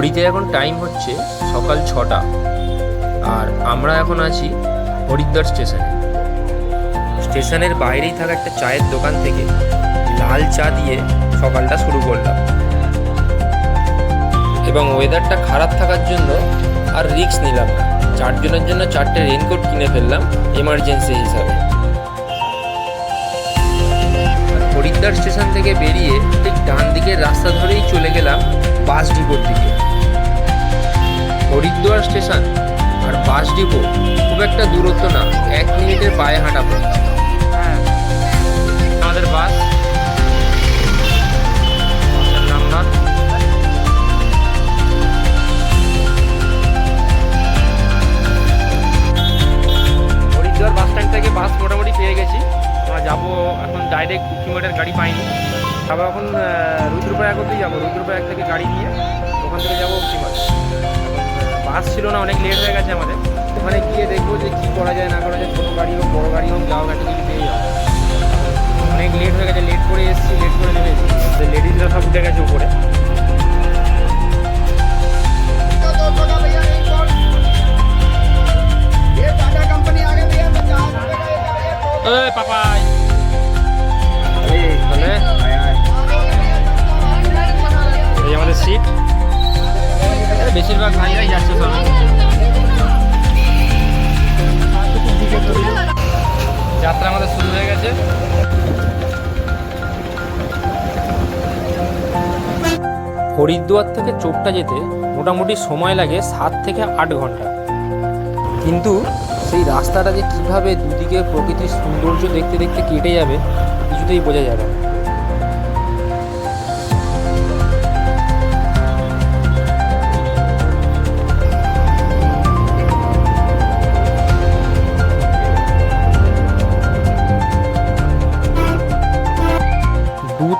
ঘড়িতে এখন টাইম হচ্ছে সকাল 6টা, আর আমরা এখন আছি হরিদ্বার স্টেশনে। স্টেশনের বাইরেই থাকা একটা চায়ের দোকান থেকে লাল চা দিয়ে সকালটা শুরু করলাম, এবং ওয়েদারটা খারাপ থাকার জন্য আর রিস্ক নিলাম না। 4 জনের জন্য 4টে রেনকোট কিনে ফেললাম এমার্জেন্সি হিসাবে। হরিদ্বার স্টেশন থেকে বেরিয়ে ঠিক ডান দিকের রাস্তা ধরেই চলে গেলাম বাস ডিপোর দিকে। হরিদ্বার স্টেশন আর বাস ডিপো খুব একটা দূরত্ব না, 1 মিনিটের পায়ে হাঁটা পথ। আমাদের বাস নামনা হরিদ্বার বাস স্ট্যান্ড থেকে বাস মোটামুটি পেয়ে গেছি। আমরা যাবো এখন ডাইরেক্ট কিলোমিটার গাড়ি পাইনি, তারপর এখন রুদ্রপ্রয়াগ অব্দি যাবো। রুদ্রপ্রয়াগ থেকে গাড়ি নিয়ে ওখান থেকে যাবো কিমার। বাস ছিল না, অনেক লেট হয়ে গেছে আমাদের। ওখানে গিয়ে দেখবো যে কী করা যায় না করা যায়, ছোটো গাড়ি হোক বড়ো গাড়ি হোক যাওয়া গাড়ি কিছু পেয়ে যাবো। অনেক লেট হয়ে গেছে, লেট করে এসেছি, লেট করে নেমে এসেছি। লেডিসরা সব উঠে গেছে উপরে। পাপাই এই আমাদের সিট, বেশিরভাগ ভাইরাই যাচ্ছে সব। যাত্রা আমাদের শুরু হয়ে গেছে। হরিদ্বার থেকে চোপটা যেতে মোটামুটি সময় লাগে 7 থেকে 8 ঘন্টা, কিন্তু সেই রাস্তাটা যে কীভাবে দুদিকে প্রকৃতির সৌন্দর্য দেখতে দেখতে কেটে যাবে কিছুতেই বোঝা যাবে না।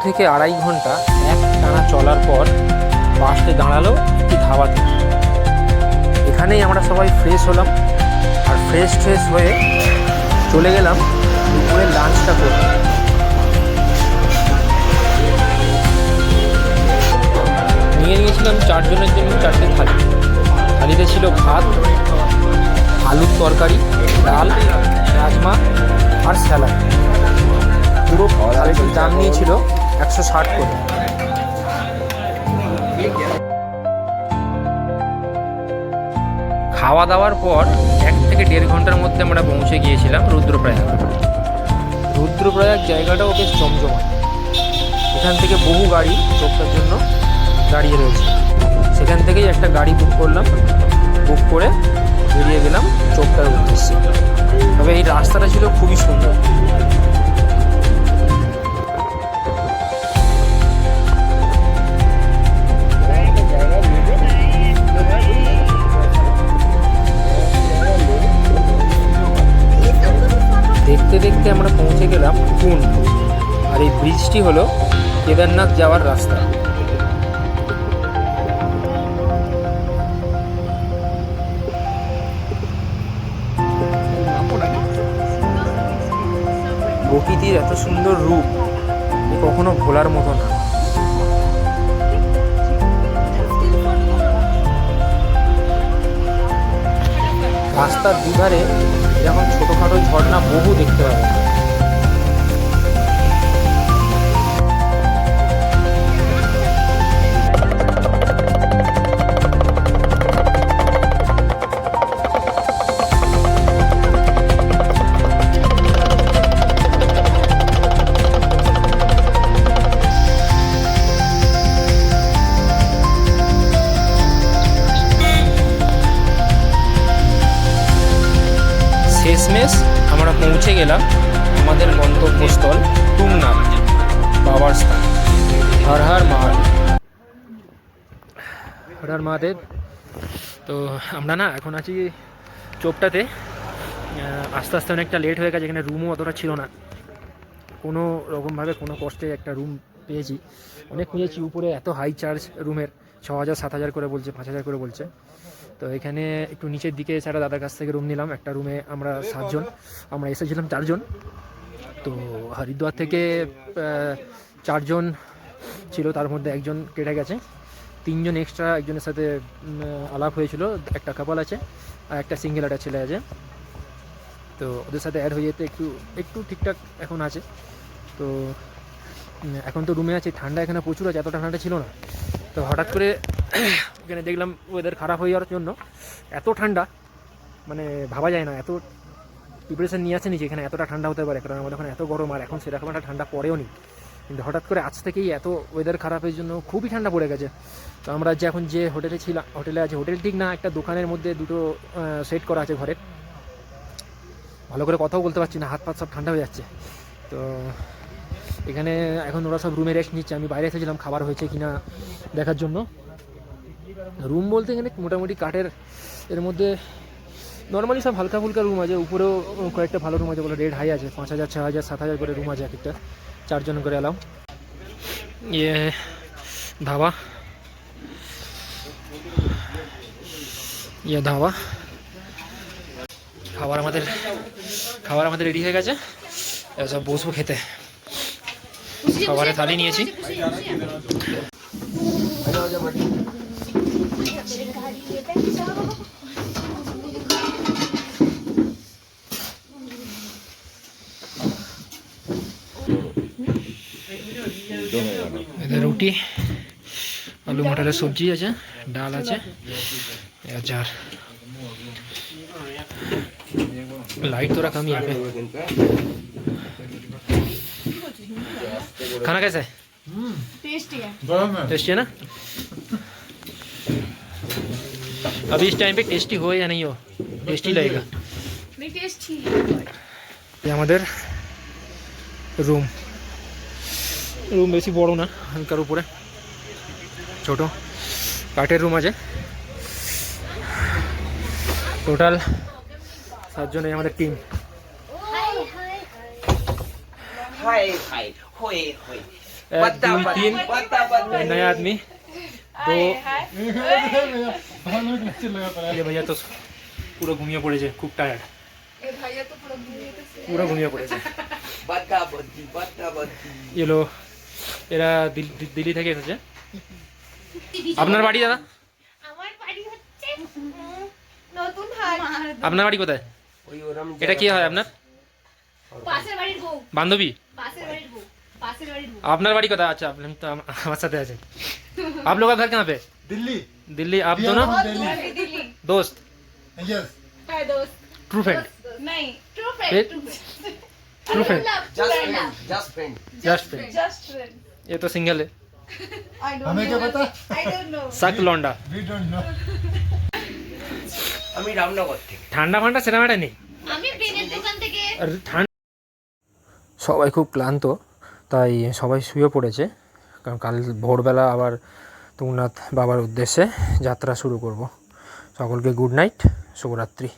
থেকে 2.5 ঘন্টা এক টানা চলার পর বাসটি দাঁড়ালো একটি ধাবাতে। এখানেই আমরা সবাই ফ্রেশ হলাম, আর ফ্রেশ হয়ে চলে গেলাম দুপুরে লাঞ্চটা করতে। নিয়ে নিয়েছিলাম 4 জনের জন্য 4টে থালি। থালিতে ছিল ভাত, আলুর তরকারি, ডাল, রাজমা আর স্যালাড। পুরো থালিটির দাম নিয়েছিল 160 করে। খাওয়া দাওয়ার পর 1 থেকে 1.5 ঘন্টার মধ্যে আমরা পৌঁছে গিয়েছিলাম রুদ্রপ্রয়াগ। রুদ্রপ্রয়াগ জায়গাটাও বেশ জমজমাট। এখান থেকে বহু গাড়ি চোপটার জন্য দাঁড়িয়ে রয়েছে। সেখান থেকেই একটা গাড়ি বুক করলাম, বুক করে বেরিয়ে গেলাম চোপটার উদ্দেশ্যে। তবে এই রাস্তাটা ছিল খুবই সুন্দর। দেখতে দেখতে আমরা পৌঁছে গেলাম কুন্ড, আর এই ব্রিজটি হলো কেদারনাথ যাওয়ার রাস্তা। প্রকৃতির এত সুন্দর রূপ কখনো ভোলার মতো না। রাস্তার দুধারে এরকম ছোটোখাটো ঝর্ণা বহু দেখতে পাবে। শেষমেশ আমরা পৌঁছে গেলাম আমাদের গন্তব্যস্থল তুংনাথ বাবার স্থান। হর হর মহাদেব, হর হর মহাদেব। তো আমরা না এখন আছি চোপটাতে। আস্তে আস্তে অনেকটা লেট হয়ে গেছে, এখানে রুমও অতটা ছিল না। কোনো রকমভাবে কোনো কষ্টে একটা রুম পেয়েছি। অনেক খুঁজেছি, উপরে এত হাই চার্জ রুমের, 6,000 7,000 করে বলছে, 5,000 করে বলছে। তো এখানে একটু নিচের দিকে এসে একটা দাদার কাছ থেকে রুম নিলাম। একটা রুমে আমরা 7 জন, আমরা এসেছিলাম 4 জন। তো হরিদ্বার থেকে 4 জন ছিল, তার মধ্যে একজন কেটে গেছে। 3জন এক্সট্রা একজনের সাথে আলাপ হয়েছিল, একটা কাপল আছে আর একটা সিঙ্গেল একটা ছেলে আছে। তো ওদের সাথে অ্যাড হয়ে যেতে একটু একটু ঠিকঠাক এখন আছে। তো এখন তো রুমে আছে, ঠান্ডা এখানে প্রচুর আছে, এতটা ঠান্ডা ছিল না। তো হঠাৎ করে এখানে দেখলাম ওয়েদার খারাপ হয়ে যাওয়ার জন্য এত ঠান্ডা, মানে ভাবা যায় না, এত প্রিপারেশন নিয়ে আসেনি যে এখানে এতটা ঠান্ডা হতে পারে, কারণ আমাদের ওখানে এত গরম আর এখন সেরকম একটা ঠান্ডা পড়েও নি। কিন্তু হঠাৎ করে আজ থেকেই এত ওয়েদার খারাপের জন্য খুবই ঠান্ডা পড়ে গেছে। তো আমরা যে এখন যে হোটেলে ছিলাম, হোটেলে আছে, হোটেল ঠিক না, একটা দোকানের মধ্যে দুটো সেট করা আছে ঘরের, ভালো করে কথাও বলতে পারছি না, হাত পাত সব ঠান্ডা হয়ে যাচ্ছে। তো এখানে এখন ওরা সব রুমে রেস্ট নিচ্ছে, আমি বাইরে এসেছিলাম খাবার হয়েছে কিনা দেখার জন্য। রুম বলতে এখানে মোটামুটি কাঠের এর মধ্যে নর্মালি সব হালকা ফুলকা রুম আছে, উপরেও কয়েকটা ভালো রুম আছে, বলে রেট হাই আছে, 5,000 6,000 7,000 করে রুম আছে এক একটা, 4 জন করে এলাম। ইয়ে ধাবা, ধাবা, খাবার আমাদের রেডি হয়ে গেছে, এবার সব বসবো খেতে। খাবারের থালি নিয়েছি। এদের রুটি, আলু মটরের সবজি আছে, ডাল আছে, আচার। लाइट थोड़ा कम ही है। खाना कैसा है? टेस्टी है। टेस्टी है ना? अभी इस टाइम पे टेस्टी हो या नहीं हो, टेस्टी लगेगा। नहीं टेस्टी ये हमारे रूम बेसी बड़ो ना, हल्कार ऊपर छोटो काठेर रूम আছে। টোটাল 7 জন এই আমাদের টিম। हाय हाय होए होए 1 2 3 नया आदमी, 2 ये भैया तो পুরো ঘুমিয়ে পড়েছে, খুব টায়ার্ড। ए भैया तो पूरा घूमिए तो से পুরো ঘুমিয়ে পড়েছে। बता बत्ती এলো এরা দিল্লি থেকে এসেছে। আপনার বাড়ি দাদা? আমার বাড়ি হচ্ছে নতুন হাট। আপনার বাড়ি কোথায়? ওই ওরম এটা কি হয় আপনার? পাশের বাড়ির বউ, বান্ধবী? পাশের বাড়ির বউ, পাশের বাড়ির বউ। আপনার বাড়ি কোথায়? अच्छा আপনি তো আমার সাথে আছেন। आप लोग का घर कहाँ पे? दिल्ली। दिल्ली। आप दोनों दिल्ली दोस्त? यस। है दोस्त। True friend? नहीं ट्रू फिर? Friend, true friend? Just friend just friend. Just friend. ये तो सिंगल है। आई डोंट हमें क्या पता? I don't know. সাক লন্ডা। We don't know. আমি রামনগর থেকে। ঠান্ডা ফান্ডা সেরকম একটা নেই। আমি পেনের দোকান থেকে। আর সবাই খুব ক্লান্ত, তাই সবাই শুয়ে পড়েছে, কারণ কাল ভোরবেলা আবার তুঙ্গনাথ বাবার উদ্দেশ্যে যাত্রা শুরু করব। সকলকে গুড নাইট, শুভরাত্রি।